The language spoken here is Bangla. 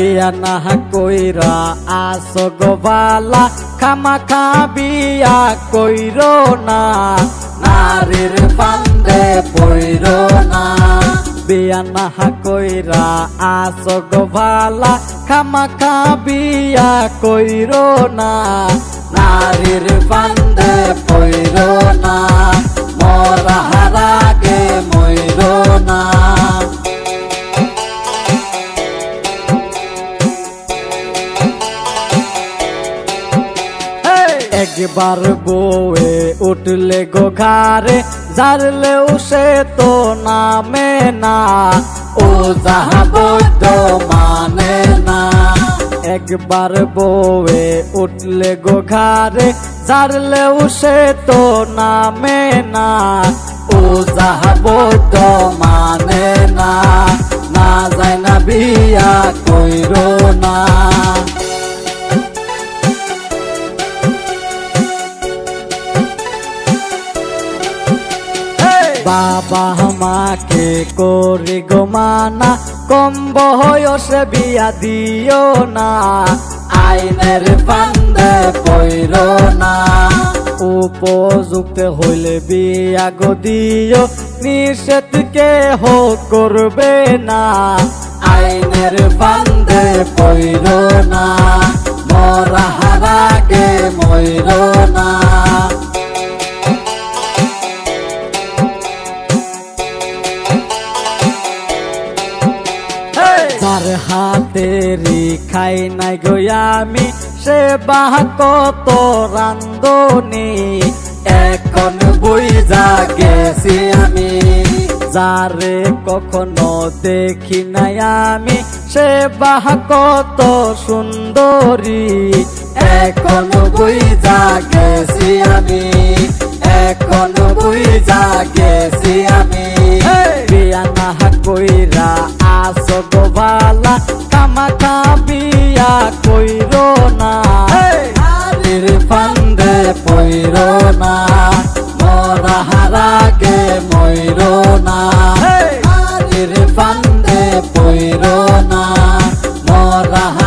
বিয়া না কইরা আসো গো বালা খামাখা বিয়া কইরো না নারীর ফান্দে পইরো না বিয়া না কইরা আসো গো বালা খামাখা বিয়া কইরো না নারীর ফান্দে পইরো না মরার আগে মইরো না একবার বউয়ে উঠলে গো ঘাড়ে ঝাড়লেও সে তো নামে না ও যাহা বৈধ মানে না একবার বউয়ে উঠলে গো ঘাড়ে ঝাড়লেও সে তো নামে না ও যাহা বৈধ মানে না না যায় না বিয়া কইরো না বাবা মাকে করি গো মানা কম বয়সে বিয়া দিও না আইনের ফান্দে পইরো না উপযুক্ত হইলে বিয়া গো দিও নিষেধ কেহ করবে না আইনের ফান্দে পইরো না মরার আগে মইরো না যার হাতেরি খাই নাই গো আমি সে বাহ কত রান্ধনি এখন বুইঝা গেছি আমি যারে কখনো দেখি নাই আমি সে বাহ কত সুন্দরী এখন বুইঝা গেছি আমি এখন বুইঝা গেছি আমি বিয়া না কইরা আসো গো বালা খামাখা বিয়া কইরো না নারীর ফান্দে পইরো না মরার আগে মইরো না নারীর ফান্দে পইরো না মরার